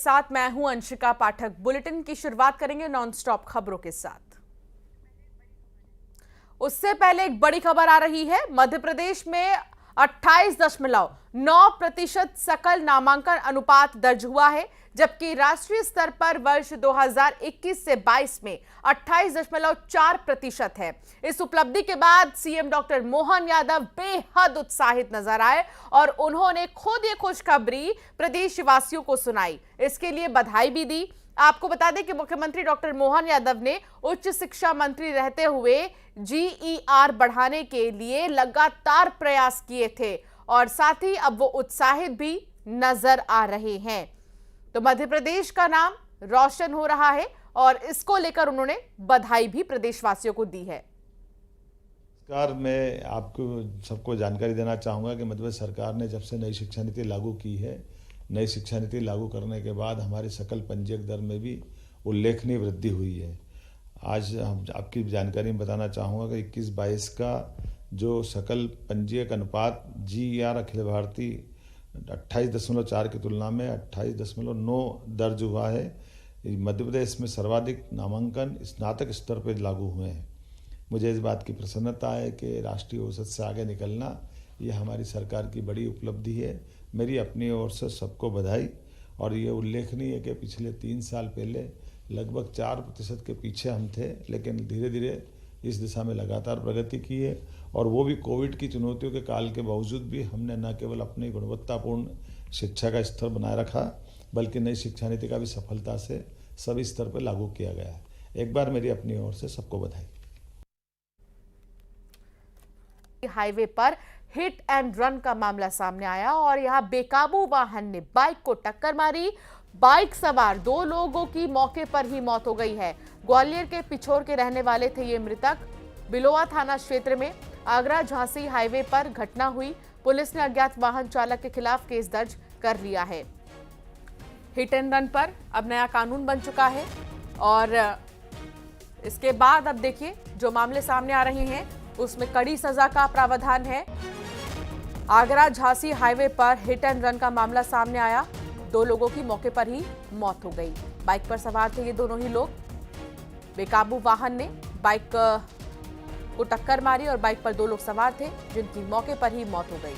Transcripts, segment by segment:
साथ मैं हूं अंशिका पाठक। बुलेटिन की शुरुआत करेंगे नॉनस्टॉप खबरों के साथ। उससे पहले एक बड़ी खबर आ रही है। मध्य प्रदेश में 28.9% सकल नामांकन अनुपात दर्ज हुआ है, जबकि राष्ट्रीय स्तर पर वर्ष 2021 से 22 में 28.4% है। इस उपलब्धि के बाद सीएम डॉक्टर मोहन यादव बेहद उत्साहित नजर आए और उन्होंने खुद ये खुशखबरी प्रदेशवासियों को सुनाई। इसके लिए बधाई भी दी। आपको बता दें कि मुख्यमंत्री डॉक्टर मोहन यादव ने उच्च शिक्षा मंत्री रहते हुए जीईआर बढ़ाने के लिए लगातार प्रयास किए थे और साथ ही अब वो उत्साहित भी नजर आ रहे हैं। तो मध्य प्रदेश का नाम रोशन हो रहा है और इसको लेकर उन्होंने बधाई भी प्रदेशवासियों को दी है। सरकार मैं आपको सबको जानकारी देना चाहूँगा कि मध्य प्रदेश सरकार ने जब से नई शिक्षा नीति लागू की है, नई शिक्षा नीति लागू करने के बाद हमारे सकल पंजीयक दर में भी उल्लेखनीय वृद्धि हुई है। आज हम आपकी जानकारी में बताना चाहूँगा कि 21-22 का जो सकल पंजीयक अनुपात जीईआर अखिल भारतीय 28.4 की तुलना में 28.9 दर्ज हुआ है। मध्य प्रदेश में सर्वाधिक नामांकन स्नातक स्तर पर लागू हुए हैं। मुझे इस बात की प्रसन्नता है कि राष्ट्रीय औसत से आगे निकलना ये हमारी सरकार की बड़ी उपलब्धि है। मेरी अपनी ओर से सबको बधाई। और ये उल्लेखनीय है कि पिछले 3 साल पहले लगभग 4% के पीछे हम थे, लेकिन धीरे धीरे इस दिशा में लगातार प्रगति की है और वो भी कोविड की चुनौतियों के काल के बावजूद भी हमने न केवल अपनी गुणवत्तापूर्ण शिक्षा का स्तर बनाए रखा, बल्कि नई शिक्षा नीति का भी सफलता से सभी स्तर पर लागू किया गया है। एक बार मेरी अपनी ओर से सबको बधाई। हाईवे पर हिट एंड रन का मामला सामने आया और यहां बेकाबू वाहन ने बाइक को टक्कर मारी। बाइक सवार 2 लोगों की मौके पर ही मौत हो गई है। ग्वालियर के पिछोर के रहने वाले थे ये मृतक। बिलोवा थाना क्षेत्र में आगरा झांसी हाईवे पर घटना हुई। पुलिस ने अज्ञात वाहन चालक के खिलाफ केस दर्ज कर लिया है। हिट एंड रन पर अब नया कानून बन चुका है और इसके बाद अब देखिए जो मामले सामने आ रहे हैं उसमें कड़ी सजा का प्रावधान है। आगरा झांसी हाईवे पर हिट एंड रन का मामला सामने आया। 2 लोगों की मौके पर ही मौत हो गई। बाइक पर सवार थे ये दोनों ही लोग। बेकाबू वाहन ने बाइक को टक्कर मारी और बाइक पर 2 लोग सवार थे जिनकी मौके पर ही मौत हो गई।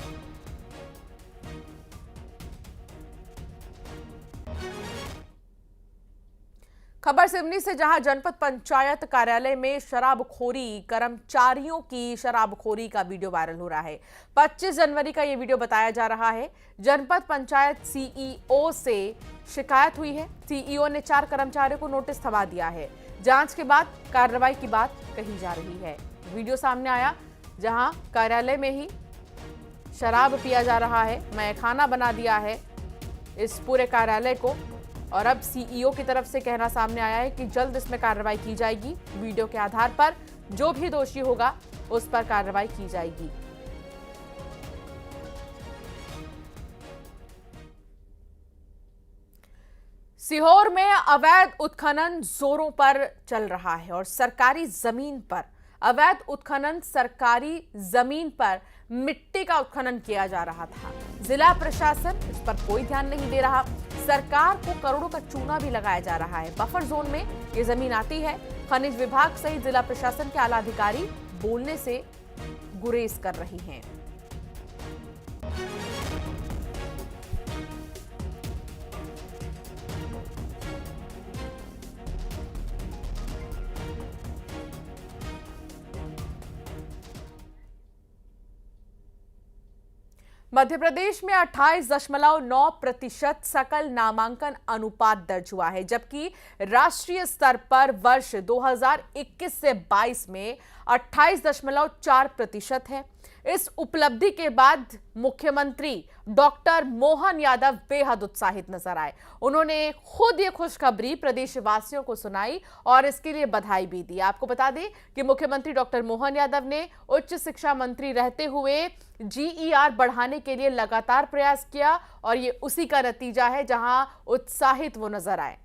खबर सिवनी से, जहां जनपद पंचायत कार्यालय में शराबखोरी, कर्मचारियों की शराबखोरी का वीडियो वायरल हो रहा है। 25 जनवरी का यह वीडियो बताया जा रहा है। जनपद पंचायत सीईओ से शिकायत हुई है। सीईओ ने 4 कर्मचारियों को नोटिस थमा दिया है। जांच के बाद कार्रवाई की बात कही जा रही है। वीडियो सामने आया जहां कार्यालय में ही शराब पिया जा रहा है, मैखाना बना दिया है इस पूरे कार्यालय को और अब सीईओ की तरफ से कहना सामने आया है कि जल्द इसमें कार्रवाई की जाएगी। वीडियो के आधार पर जो भी दोषी होगा उस पर कार्रवाई की जाएगी। सीहोर में अवैध उत्खनन जोरों पर चल रहा है और सरकारी जमीन पर अवैध उत्खनन, सरकारी जमीन पर मिट्टी का उत्खनन किया जा रहा था। जिला प्रशासन इस पर कोई ध्यान नहीं दे रहा। सरकार को करोड़ों का चूना भी लगाया जा रहा है। बफर जोन में ये जमीन आती है। खनिज विभाग सहित जिला प्रशासन के आला अधिकारी बोलने से गुरेज कर रही हैं। मध्य प्रदेश में 28.9% सकल नामांकन अनुपात दर्ज हुआ है, जबकि राष्ट्रीय स्तर पर वर्ष 2021 से 22 में 28.4% है। इस उपलब्धि के बाद मुख्यमंत्री डॉक्टर मोहन यादव बेहद उत्साहित नजर आए। उन्होंने खुद ये खुशखबरी प्रदेशवासियों को सुनाई और इसके लिए बधाई भी दी। आपको बता दें कि मुख्यमंत्री डॉक्टर मोहन यादव ने उच्च शिक्षा मंत्री रहते हुए जीईआर बढ़ाने के लिए लगातार प्रयास किया और ये उसी का नतीजा है जहां उत्साहित वो नजर आए।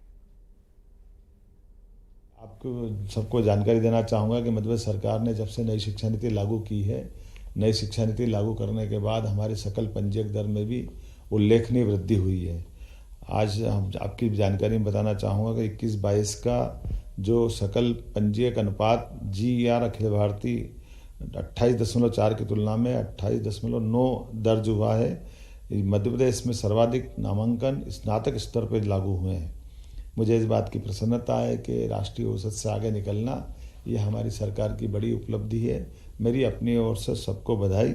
आपको सबको जानकारी देना चाहूँगा कि मध्य प्रदेश सरकार ने जब से नई शिक्षा नीति लागू की है, नई शिक्षा नीति लागू करने के बाद हमारे सकल पंजीयक दर में भी उल्लेखनीय वृद्धि हुई है। आज हम आपकी जानकारी में बताना चाहूँगा कि 21-22 का जो सकल पंजीयक अनुपात GER अखिल भारतीय 28.4 की तुलना में 28.9 दर्ज हुआ है। मध्य प्रदेश में सर्वाधिक नामांकन स्नातक स्तर पर लागू हुए हैं। मुझे इस बात की प्रसन्नता है कि राष्ट्रीय औसत से आगे निकलना ये हमारी सरकार की बड़ी उपलब्धि है। मेरी अपनी ओर से सबको बधाई।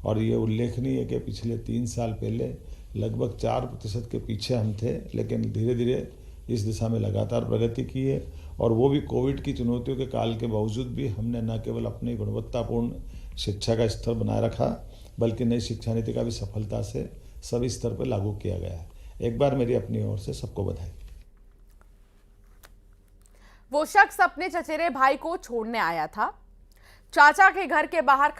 और ये उल्लेखनीय है कि पिछले 3 साल पहले लगभग 4% के पीछे हम थे, लेकिन धीरे धीरे इस दिशा में लगातार प्रगति की है। और वो भी कोविड की चुनौतियों के काल के बावजूद भी हमने न केवल अपनी गुणवत्तापूर्ण शिक्षा का स्तर बनाए रखा, बल्कि नई शिक्षा नीति का भी सफलता से सभी स्तर पर लागू किया गया है। एक बार मेरी अपनी ओर से सबको बधाई। वो शख्स अपने चचेरे भाई को छोड़ने आया था। चाचा के घर के बाहर खड़ा